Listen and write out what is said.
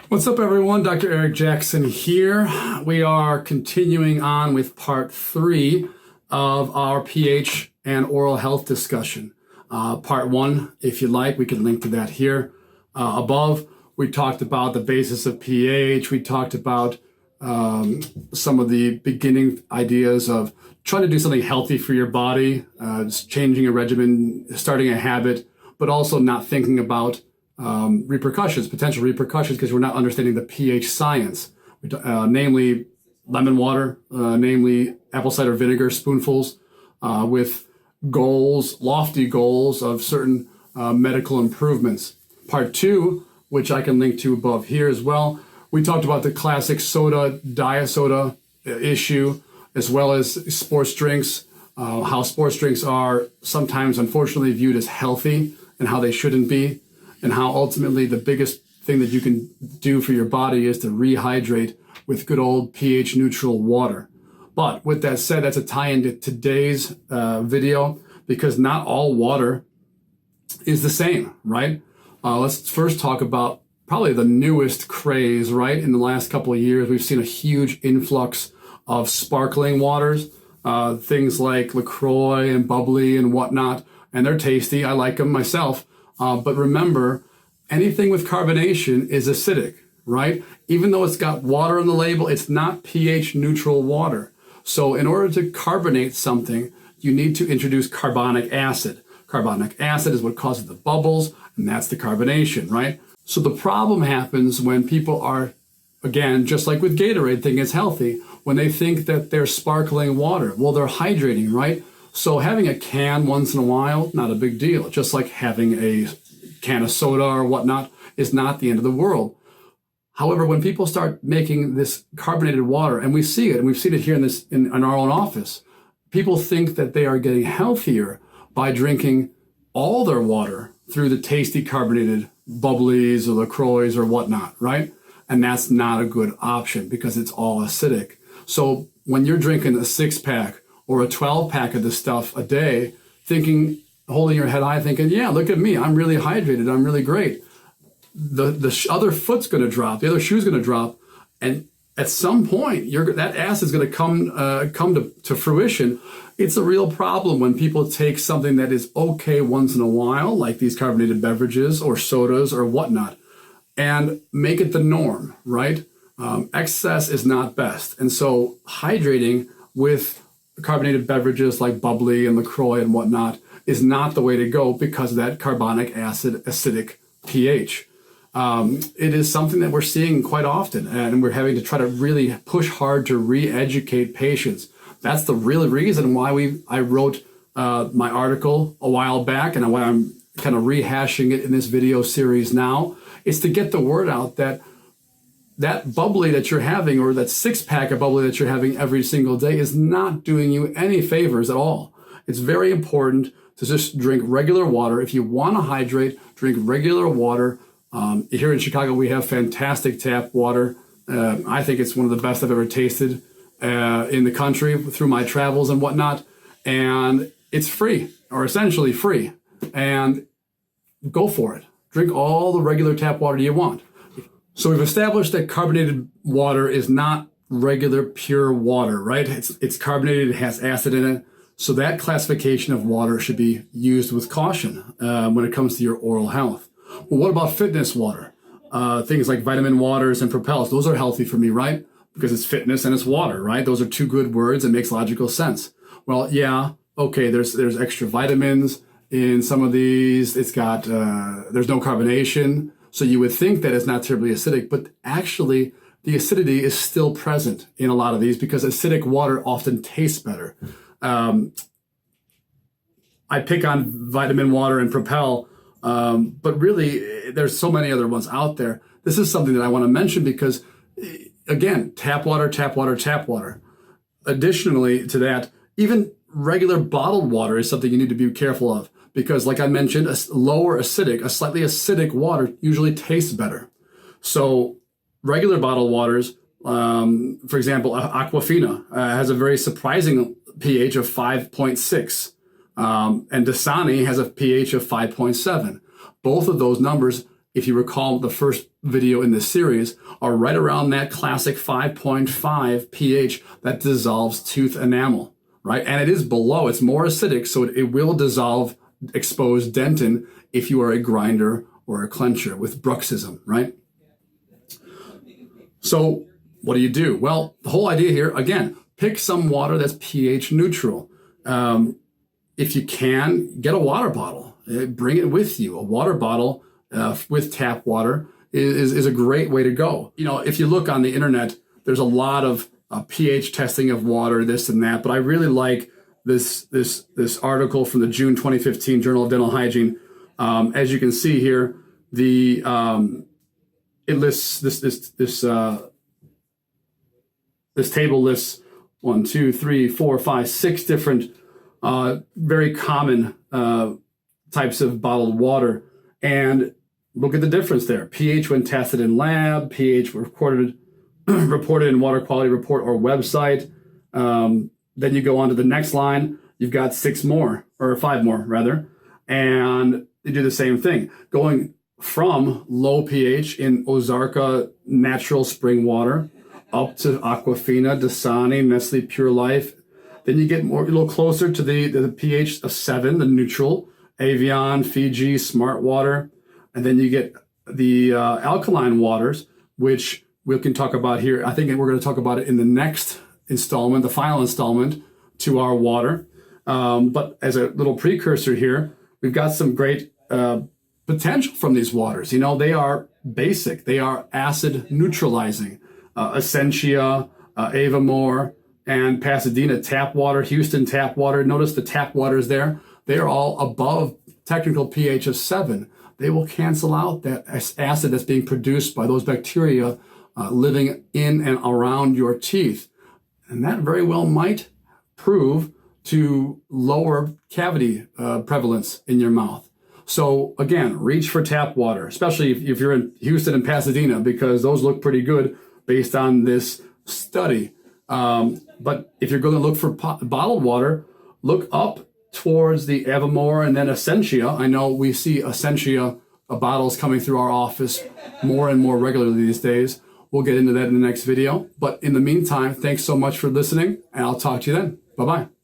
What's up, everyone? Dr. Eric Jackson here. We are continuing on with part 3 of our pH and oral health discussion. Part 1, if you like, we can link to that here above. We talked about the basis of pH. We talked about some of the beginning ideas of trying to do something healthy for your body, just changing a regimen, starting a habit, but also not thinking about potential repercussions, because we're not understanding the pH science, namely lemon water, namely apple cider vinegar spoonfuls, with goals, lofty goals of certain medical improvements. Part 2, which I can link to above here as well, we talked about the classic soda, diet soda issue, as well as sports drinks, how sports drinks are sometimes unfortunately viewed as healthy and how they shouldn't be, and how ultimately the biggest thing that you can do for your body is to rehydrate with good old pH neutral water. But with that said, that's a tie-in to today's video, because not all water is the same, right? Let's first talk about probably the newest craze, right? In the last couple of years, we've seen a huge influx of sparkling waters, things like LaCroix and bubbly and whatnot, and they're tasty. I like them myself. But remember, anything with carbonation is acidic, right? Even though it's got water on the label, it's not pH neutral water. So in order to carbonate something, you need to introduce carbonic acid. Carbonic acid is what causes the bubbles, and that's the carbonation, right? So the problem happens when people are, again, just like with Gatorade, thinking it's healthy, when they think that they're sparkling water. Well, they're hydrating, right? So having a can once in a while, not a big deal. Just like having a can of soda or whatnot is not the end of the world. However, when people start making this carbonated water, and we see it, and we've seen it here in our own office, people think that they are getting healthier by drinking all their water through the tasty carbonated bubblies or LaCroix or whatnot, right? And that's not a good option because it's all acidic. So when you're drinking a 6-pack or a 12-pack of this stuff a day, holding your head high, thinking, yeah, look at me, I'm really hydrated, I'm really great. The other foot's going to drop, the other shoe's going to drop, and at some point, that acid's going to come to fruition. It's a real problem when people take something that is okay once in a while, like these carbonated beverages or sodas or whatnot, and make it the norm, right? Excess is not best. And so hydrating with carbonated beverages like bubbly and LaCroix and whatnot is not the way to go because of that carbonic acid acidic pH. It is something that we're seeing quite often, and we're having to try to really push hard to re-educate patients. That's the real reason why I wrote my article a while back, and why I'm kind of rehashing it in this video series now. It's to get the word out that bubbly that you're having, or that 6-pack of bubbly that you're having every single day, is not doing you any favors at all. It's very important to just drink regular water. If you want to hydrate, drink regular water. Here in Chicago, we have fantastic tap water. I think it's one of the best I've ever tasted in the country through my travels and whatnot. And it's free, or essentially free. And go for it. Drink all the regular tap water you want. So we've established that carbonated water is not regular pure water, right? It's carbonated, it has acid in it. So that classification of water should be used with caution when it comes to your oral health. Well, what about fitness water? Things like vitamin waters and Propels, those are healthy for me, right? Because it's fitness and it's water, right? Those are two good words and makes logical sense. Well, yeah, okay, there's extra vitamins in some of these. It's got, there's no carbonation. So you would think that it's not terribly acidic, but actually the acidity is still present in a lot of these because acidic water often tastes better. I pick on vitamin water and Propel, but really there's so many other ones out there. This is something that I want to mention because, again, tap water, tap water, tap water. Additionally to that, even regular bottled water is something you need to be careful of. Because like I mentioned, a slightly acidic water usually tastes better. So regular bottled waters, for example, Aquafina has a very surprising pH of 5.6. And Dasani has a pH of 5.7. Both of those numbers if you recall the first video in this series, are right around that classic 5.5 pH that dissolves tooth enamel, right? And it is below, it's more acidic, so it will dissolve exposed dentin if you are a grinder or a clencher with bruxism, right? So what do? Well, the whole idea here, again, pick some water that's pH neutral. If you can, get a water bottle. Bring it with you. A water bottle with tap water is a great way to go. You know, if you look on the internet, there's a lot of pH testing of water, this and that, but I really like this article from the June 2015 Journal of Dental Hygiene. As you can see here, it lists this table lists 1, 2, 3, 4, 5, 6 different very common types of bottled water, and look at the difference there. pH when tested in lab, pH reported in water quality report or website. Then you go on to the next line. You've got 5 more rather, and they do the same thing, going from low pH in Ozarka natural spring water up to Aquafina, Dasani, Nestle Pure Life. Then you get a little closer to the pH of 7, the neutral, Avion, Fiji, Smart Water. And then you get the alkaline waters, which we can talk about here. I think we're going to talk about it in the next installment, the final installment to our water. But as a little precursor here, we've got some great potential from these waters. You know, they are basic. They are acid neutralizing. Essentia, Avamore, and Pasadena tap water, Houston tap water. Notice the tap waters there. They are all above technical pH of 7. They will cancel out that acid that's being produced by those bacteria living in and around your teeth. And that very well might prove to lower cavity prevalence in your mouth. So again, reach for tap water, especially if you're in Houston and Pasadena, because those look pretty good based on this study. But if you're going to look for bottled water, look up towards the Avamore and then Essentia. I know we see Essentia bottles coming through our office more and more regularly these days. We'll get into that in the next video. But in the meantime, thanks so much for listening, and I'll talk to you then. Bye-bye.